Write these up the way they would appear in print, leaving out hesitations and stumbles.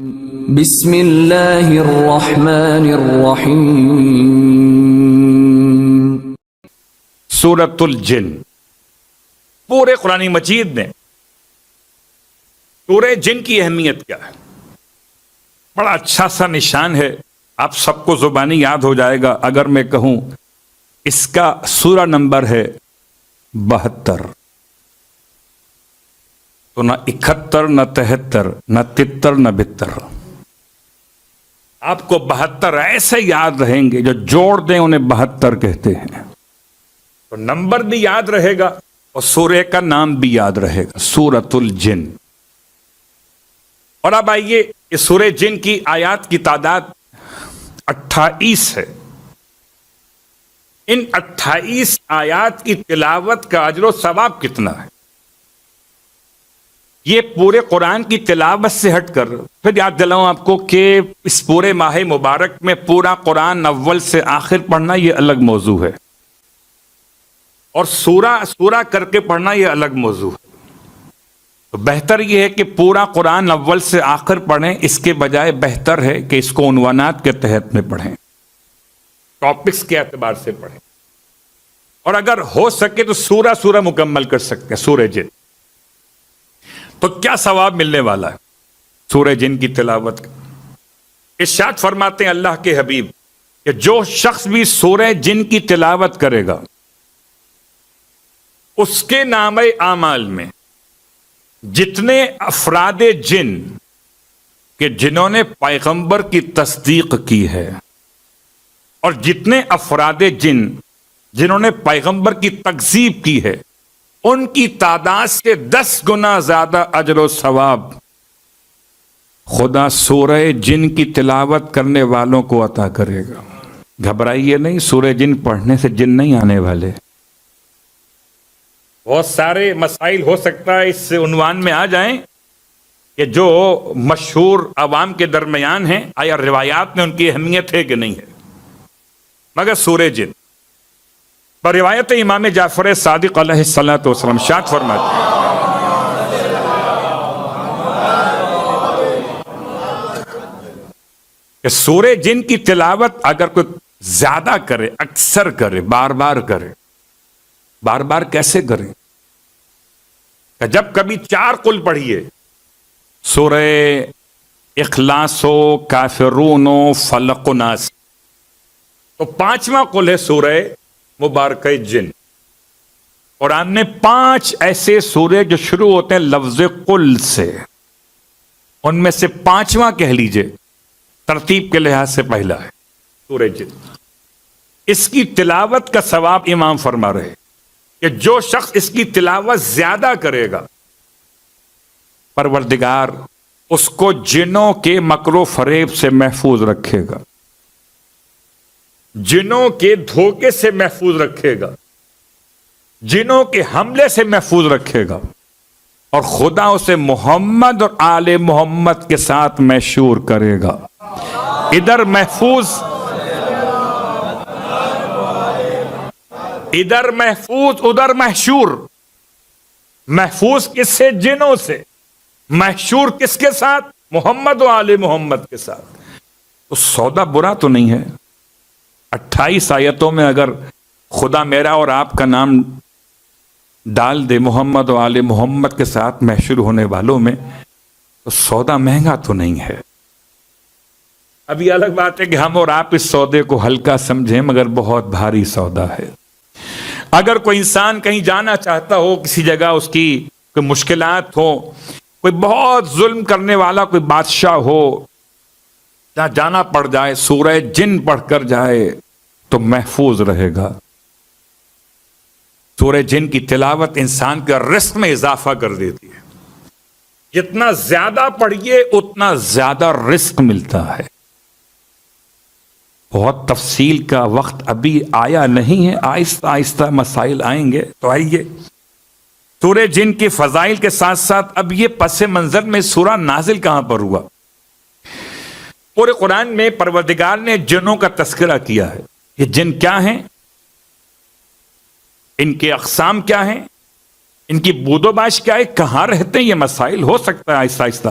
بسم اللہ الرحمن الرحیم۔ سورۃ الجن۔ پورے قرآن مجید میں سورہ جن کی اہمیت کیا ہے؟ بڑا اچھا سا نشان ہے، آپ سب کو زبانی یاد ہو جائے گا اگر میں کہوں اس کا سورہ نمبر ہے 72۔ تو نہ 71 نہ 73 نہ 73 نہ 72، آپ کو 72 ایسے یاد رہیں گے جو جوڑ دیں انہیں 72 کہتے ہیں۔ تو نمبر بھی یاد رہے گا اور سورہ کا نام بھی یاد رہے گا، سورۃ الجن۔ اور اب آئیے اس سورہ جن کی آیات کی تعداد 28 ہے۔ ان 28 آیات کی تلاوت کا اجر و ثواب کتنا ہے؟ یہ پورے قرآن کی تلاوت سے ہٹ کر پھر یاد دلاؤں آپ کو کہ اس پورے ماہ مبارک میں پورا قرآن اول سے آخر پڑھنا یہ الگ موضوع ہے، اور سورہ کر کے پڑھنا یہ الگ موضوع ہے۔ تو بہتر یہ ہے کہ پورا قرآن اول سے آخر پڑھیں، اس کے بجائے بہتر ہے کہ اس کو عنوانات کے تحت میں پڑھیں، ٹاپکس کے اعتبار سے پڑھیں، اور اگر ہو سکے تو سورہ مکمل کر سکتے ہیں سورہ جن۔ تو کیا ثواب ملنے والا ہے سورہ جن کی تلاوت کا؟ ارشاد فرماتے ہیں اللہ کے حبیب کہ جو شخص بھی سورہ جن کی تلاوت کرے گا اس کے نامہ اعمال میں جتنے افراد جن کہ جنہوں نے پیغمبر کی تصدیق کی ہے، اور جتنے افراد جن جنہوں نے پیغمبر کی تکذیب کی ہے، ان کی تعداد سے 10 گنا زیادہ اجر و ثواب خدا سورہ جن کی تلاوت کرنے والوں کو عطا کرے گا۔ گھبرائیے نہیں، سورہ جن پڑھنے سے جن نہیں آنے والے۔ بہت سارے مسائل ہو سکتا ہے اس عنوان میں آ جائیں کہ جو مشہور عوام کے درمیان ہیں، آیا روایات میں ان کی اہمیت ہے کہ نہیں ہے، مگر سورہ جن پر روایت امام جعفر صادق علیہ الصلوۃ والسلام ارشاد فرماتے ہیں کہ سورہ جن کی تلاوت اگر کوئی زیادہ کرے، اکثر کرے، بار بار کرے، بار بار کیسے کرے؟ کہ جب کبھی 4 قل پڑھیے، سورہ اخلاص ہو، کافرون ہو، فلق و ناس، تو 5واں قل ہے سورہ مبارکہ جن۔ قرآن نے 5 ایسے سورے جو شروع ہوتے ہیں لفظ قل سے، ان میں سے 5واں کہہ لیجئے ترتیب کے لحاظ سے پہلا ہے سورہ جن۔ اس کی تلاوت کا ثواب امام فرما رہے کہ جو شخص اس کی تلاوت زیادہ کرے گا، پروردگار اس کو جنوں کے مکر و فریب سے محفوظ رکھے گا، جنوں کے دھوکے سے محفوظ رکھے گا، جنوں کے حملے سے محفوظ رکھے گا، اور خدا اسے محمد اور آل محمد کے ساتھ محشور کرے گا۔ ادھر محفوظ، ادھر محفوظ، ادھر محشور۔ محفوظ کس سے؟ جنوں سے۔ محشور کس کے ساتھ؟ محمد و آل محمد کے ساتھ۔ تو سودا برا تو نہیں ہے۔ 28 آیتوں میں اگر خدا میرا اور آپ کا نام ڈال دے محمد و آل محمد کے ساتھ محشور ہونے والوں میں، تو سودا مہنگا تو نہیں ہے۔ اب یہ الگ بات ہے کہ ہم اور آپ اس سودے کو ہلکا سمجھیں، مگر بہت بھاری سودا ہے۔ اگر کوئی انسان کہیں جانا چاہتا ہو، کسی جگہ اس کی کوئی مشکلات ہو، کوئی بہت ظلم کرنے والا کوئی بادشاہ ہو، جہاں جانا پڑ جائے، سورہ جن پڑھ کر جائے تو محفوظ رہے گا۔ سورہ جن کی تلاوت انسان کے رزق میں اضافہ کر دیتی ہے۔ جتنا زیادہ پڑھیے اتنا زیادہ رزق ملتا ہے۔ بہت تفصیل کا وقت ابھی آیا نہیں ہے، آہستہ آہستہ مسائل آئیں گے۔ تو آئیے سورہ جن کی فضائل کے ساتھ ساتھ اب یہ پس منظر میں سورہ نازل کہاں پر ہوا؟ پورے قرآن میں پروردگار نے جنوں کا تذکرہ کیا ہے۔ یہ جن کیا ہیں، ان کے اقسام کیا ہیں، ان کی بود و باش کیا ہے، کہاں رہتے ہیں، یہ مسائل ہو سکتا ہے آہستہ آہستہ۔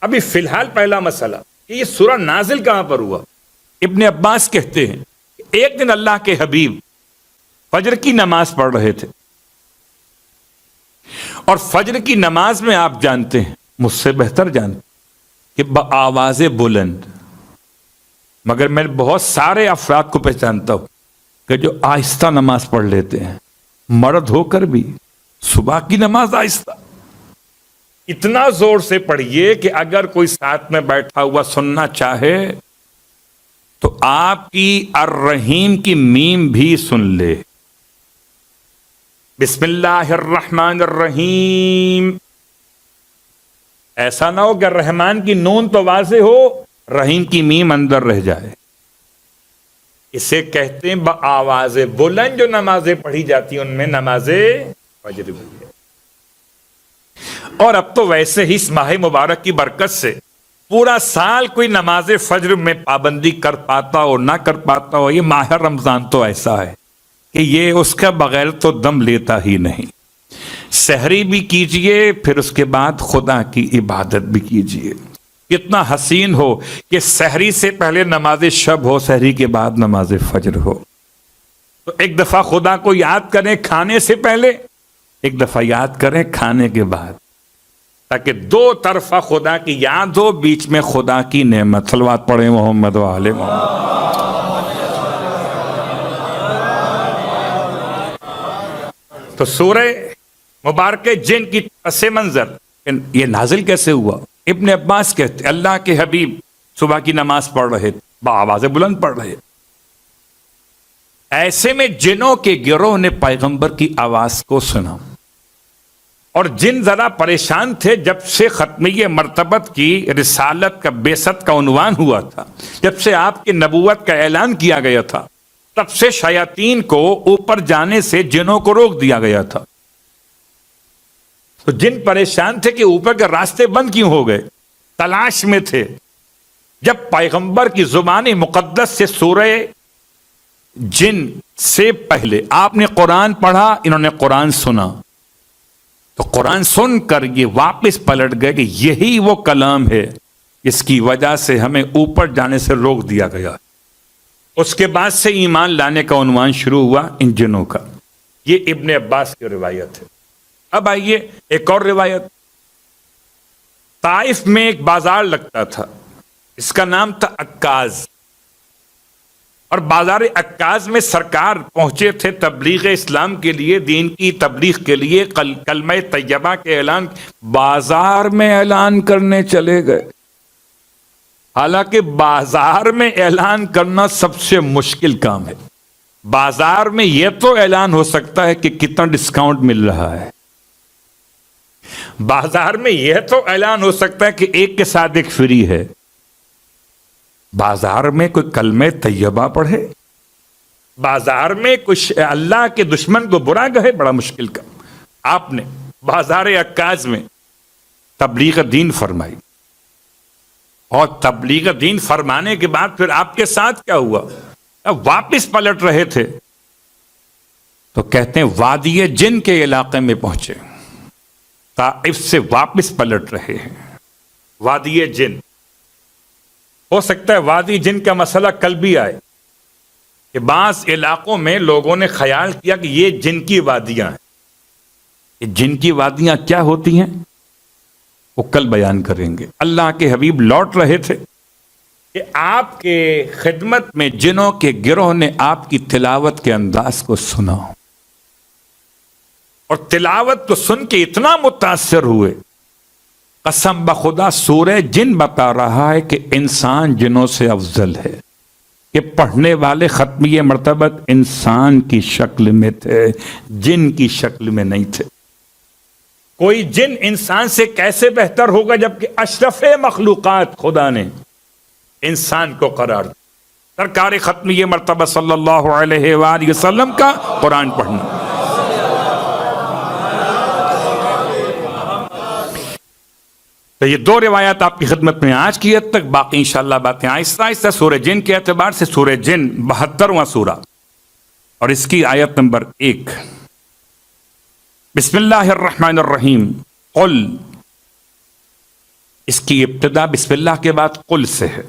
ابھی فی الحال پہلا مسئلہ کہ یہ سورہ نازل کہاں پر ہوا. ابن عباس کہتے ہیں ایک دن اللہ کے حبیب فجر کی نماز پڑھ رہے تھے، اور فجر کی نماز میں آپ جانتے ہیں، مجھ سے بہتر جانتے کہ بآواز بلند، مگر میں بہت سارے افراد کو پہچانتا ہوں کہ جو آہستہ نماز پڑھ لیتے ہیں، مرد ہو کر بھی صبح کی نماز آہستہ. اتنا زور سے پڑھیے کہ اگر کوئی ساتھ میں بیٹھا ہوا سننا چاہے تو آپ کی الرحیم کی میم بھی سن لے. بسم اللہ الرحمن الرحیم. ایسا نہ ہو کہ رحمان کی نون تو واضح ہو، رحیم کی میم اندر رہ جائے. اسے کہتے ہیں بآواز بلند جو نمازیں پڑھی جاتی ہیں ان میں نماز فجر بھی ہے. اور اب تو ویسے ہی اس ماہ مبارک کی برکت سے پورا سال کوئی نماز فجر میں پابندی کر پاتا ہو نہ کر پاتا ہو، یہ ماہ رمضان تو ایسا ہے کہ یہ اس کا بغیر تو دم لیتا ہی نہیں. سحری بھی کیجئے، پھر اس کے بعد خدا کی عبادت بھی کیجئے. کتنا حسین ہو کہ سحری سے پہلے نماز شب ہو، سحری کے بعد نماز فجر ہو. تو ایک دفعہ خدا کو یاد کریں کھانے سے پہلے، ایک دفعہ یاد کریں کھانے کے بعد، تاکہ دو طرفہ خدا کی یاد ہو، بیچ میں خدا کی نعمت. صلوات پڑھیں محمد و آل محمد. تو سورہ مبارک جن کی پس منظر یہ نازل کیسے ہوا؟ ابن عباس کہتے اللہ کے حبیب صبح کی نماز پڑھ رہے تھے، بآواز بلند پڑھ رہے. ایسے میں جنوں کے گروہ نے پیغمبر کی آواز کو سنا، اور جن ذرا پریشان تھے. جب سے ختمیہ مرتبت کی رسالت کا بعثت کا عنوان ہوا تھا، جب سے آپ کی نبوت کا اعلان کیا گیا تھا، تب سے شیاطین کو اوپر جانے سے جنوں کو روک دیا گیا تھا. تو جن پریشان تھے کہ اوپر کے راستے بند کیوں ہو گئے، تلاش میں تھے. جب پیغمبر کی زبان مقدس سے سورہ جن سے پہلے آپ نے قرآن پڑھا، انہوں نے قرآن سنا، تو قرآن سن کر یہ واپس پلٹ گئے کہ یہی وہ کلام ہے اس کی وجہ سے ہمیں اوپر جانے سے روک دیا گیا. اس کے بعد سے ایمان لانے کا عنوان شروع ہوا ان جنوں کا. یہ ابن عباس کی روایت ہے. اب آئیے ایک اور روایت. طائف میں ایک بازار لگتا تھا، اس کا نام تھا عکاظ، اور بازار عکاظ میں سرکار پہنچے تھے تبلیغ اسلام کے لیے، دین کی تبلیغ کے لیے، کلمہ طیبہ کے اعلان. بازار میں اعلان کرنے چلے گئے. حالانکہ بازار میں اعلان کرنا سب سے مشکل کام ہے. بازار میں یہ تو اعلان ہو سکتا ہے کہ کتنا ڈسکاؤنٹ مل رہا ہے، بازار میں یہ تو اعلان ہو سکتا ہے کہ ایک کے ساتھ ایک فری ہے. بازار میں کوئی کلمہ طیبہ پڑھے، بازار میں کچھ اللہ کے دشمن کو برا کہے، بڑا مشکل کام. آپ نے بازار عکاظ میں تبلیغ دین فرمائی، اور تبلیغ دین فرمانے کے بعد پھر آپ کے ساتھ کیا ہوا؟ اب واپس پلٹ رہے تھے تو کہتے ہیں وادی جن کے علاقے میں پہنچے، طائف سے واپس پلٹ رہے ہیں. وادی جن، ہو سکتا ہے وادی جن کا مسئلہ کل بھی آئے کہ بعض علاقوں میں لوگوں نے خیال کیا کہ یہ جن کی وادیاں ہیں. یہ جن کی وادیاں کیا ہوتی ہیں وہ کل بیان کریں گے. اللہ کے حبیب لوٹ رہے تھے کہ آپ کے خدمت میں جنوں کے گروہ نے آپ کی تلاوت کے انداز کو سنا، اور تلاوت کو سن کے اتنا متاثر ہوئے، قسم بخدا سورہ جن بتا رہا ہے کہ انسان جنوں سے افضل ہے، کہ پڑھنے والے ختمیہ مرتبت انسان کی شکل میں تھے، جن کی شکل میں نہیں تھے. کوئی جن انسان سے کیسے بہتر ہوگا جبکہ اشرف مخلوقات خدا نے انسان کو قرار دیا. سرکار ختمیہ مرتبہ صلی اللہ علیہ وآلہ وسلم کا قرآن پڑھنا. تو یہ دو روایات آپ کی خدمت میں آج کی حد تک، باقی انشاءاللہ باتیں آہستہ آہستہ. سورہ جن کے اعتبار سے سورہ جن 72واں سورہ اور اس کی آیت نمبر 1. بسم اللہ الرحمن الرحیم. قل اس کی ابتدا بسم اللہ کے بعد قل سے ہے.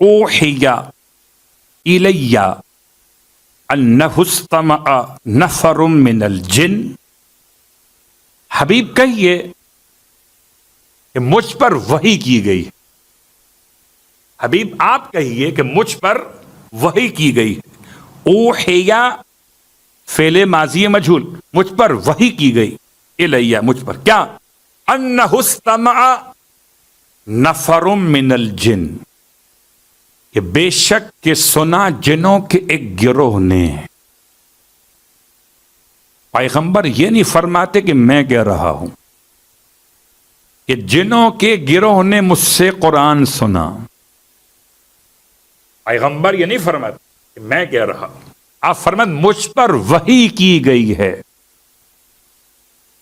اوحیا الیہ انہ استمع نفر من الجن. حبیب کہیے کہ مجھ پر وحی کی گئی. حبیب آپ کہیے کہ مجھ پر وحی کی گئی. اوحیا فعل ماضی مجہول، مجھ پر وحی کی گئی. الیہ مجھ پر کیا؟ انہ استمع نفر من الجن، کہ بے شک کہ سنا جنوں کے ایک گروہ نے. پیغمبر یہ نہیں فرماتے کہ میں کہہ رہا ہوں، کہ جنوں کے گروہ نے مجھ سے قرآن سنا. پیغمبر یہ نہیں فرماتے کہ میں کہہ رہا ہوں، آپ فرماتے مجھ پر وحی کی گئی ہے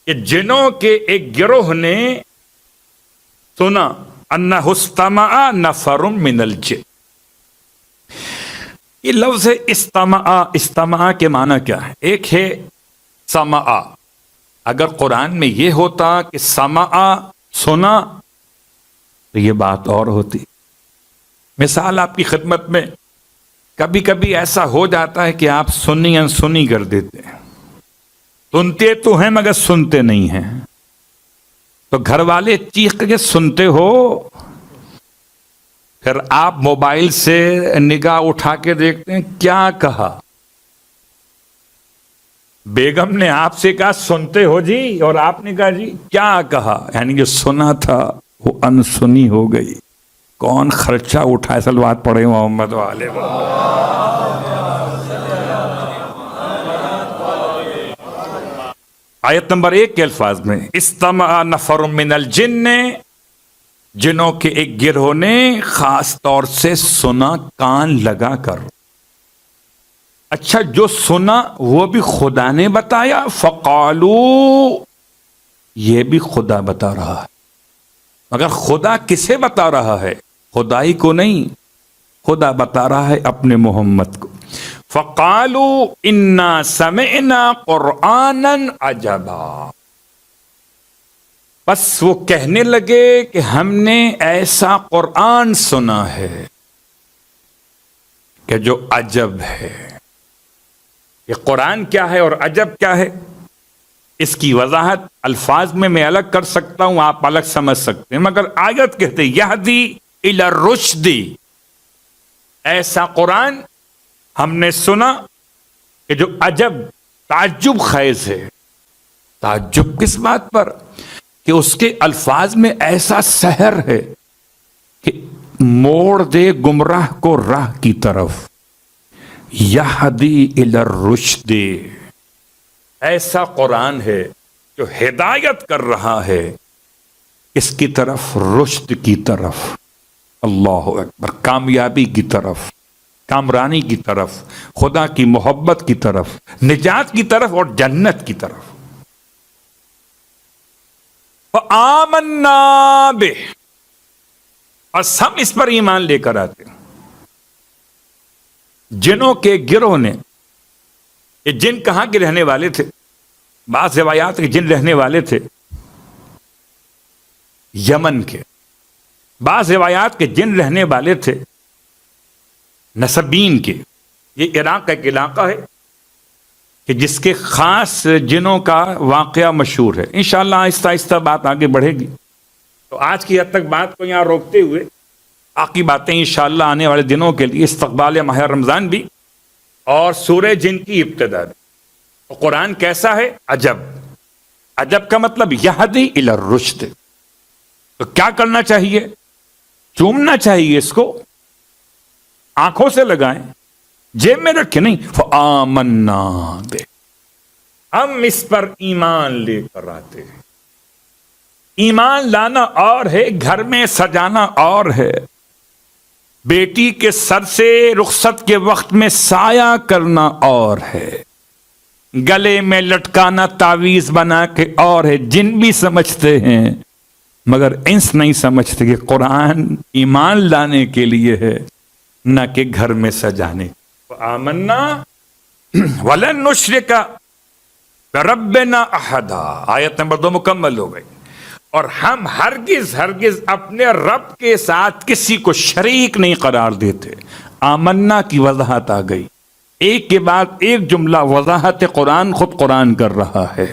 کہ جنوں کے ایک گروہ نے سنا. انہ استمع نفر من الجن. یہ لفظ استمع، استمع کے معنی کیا ہے؟ ایک ہے سمع. اگر قرآن میں یہ ہوتا کہ سمع سنا تو یہ بات اور ہوتی. مثال آپ کی خدمت میں، کبھی کبھی ایسا ہو جاتا ہے کہ آپ سنی انسنی کر دیتے ہیں. سنتے تو ہیں مگر سنتے نہیں ہیں. تو گھر والے چیخ کے سنتے ہو، پھر آپ موبائل سے نگاہ اٹھا کے دیکھتے ہیں کیا کہا. بیگم نے آپ سے کہا سنتے ہو جی، اور آپ نے کہا جی کیا کہا. یعنی جو سنا تھا وہ انسنی ہو گئی. کون خرچہ اٹھائے؟ صلوات پڑھے محمد والے. آیت نمبر 1 کے الفاظ میں استمع نفر من الجن، جنوں کے ایک گروہ نے خاص طور سے سنا کان لگا کر. اچھا جو سنا وہ بھی خدا نے بتایا. فقالو، یہ بھی خدا بتا رہا ہے. مگر خدا کسے بتا رہا ہے؟ خدائی کو نہیں، خدا بتا رہا ہے اپنے محمد کو. فقالو انا سمعنا قرآنا عجبا. بس وہ کہنے لگے کہ ہم نے ایسا قرآن سنا ہے کہ جو عجب ہے. یہ قرآن کیا ہے اور عجب کیا ہے، اس کی وضاحت الفاظ میں الگ کر سکتا ہوں، آپ الگ سمجھ سکتے ہیں. مگر آیت کہتے یہدی الی الرشد، ایسا قرآن ہم نے سنا کہ جو عجب، تعجب خیز ہے. تعجب کس بات پر؟ کہ اس کے الفاظ میں ایسا سحر ہے کہ موڑ دے گمراہ کو راہ کی طرف. یہدی الی الرشد، ایسا قرآن ہے جو ہدایت کر رہا ہے اس کی طرف، رشد کی طرف. اللہ اکبر. کامیابی کی طرف، کامرانی کی طرف، خدا کی محبت کی طرف، نجات کی طرف اور جنت کی طرف. فآمنا بہ، اور ہم اس پر ایمان لے کر آتے ہیں. جنوں کے گروہ نے، یہ جن کہاں کے رہنے والے تھے؟ بعض روایات کے جن رہنے والے تھے یمن کے. بعض روایات کے جن رہنے والے تھے نسبین کے. یہ عراق کا ایک علاقہ ہے کہ جس کے خاص جنوں کا واقعہ مشہور ہے. انشاءاللہ آہستہ آہستہ بات آگے بڑھے گی. تو آج کی حد تک بات کو یہاں روکتے ہوئے باقی باتیں انشاءاللہ آنے والے دنوں کے لیے، استقبال ماہ رمضان بھی اور سورہ جن کی ابتدا بھی. تو قرآن کیسا ہے؟ عجب. عجب کا مطلب یہدی الی الرشد. تو کیا کرنا چاہیے؟ چومنا چاہیے اس کو، آنکھوں سے لگائیں، جیب میں رکھے نہیں. فآمنا بہ، ہم اس پر ایمان لے کر آتے ہیں. ایمان لانا اور ہے، گھر میں سجانا اور ہے. بیٹی کے سر سے رخصت کے وقت میں سایہ کرنا اور ہے. گلے میں لٹکانا تعویذ بنا کے اور ہے. جن بھی سمجھتے ہیں مگر انس نہیں سمجھتے کہ قرآن ایمان لانے کے لیے ہے، نہ کہ گھر میں سجانے. آمنا ولن نشرک بربنا احدا. آیت نمبر 2 مکمل ہو گئی. اور ہم ہرگز ہرگز اپنے رب کے ساتھ کسی کو شریک نہیں قرار دیتے. آمنا کی وضاحت آ گئی. ایک کے بعد ایک جملہ وضاحت قرآن خود قرآن کر رہا ہے.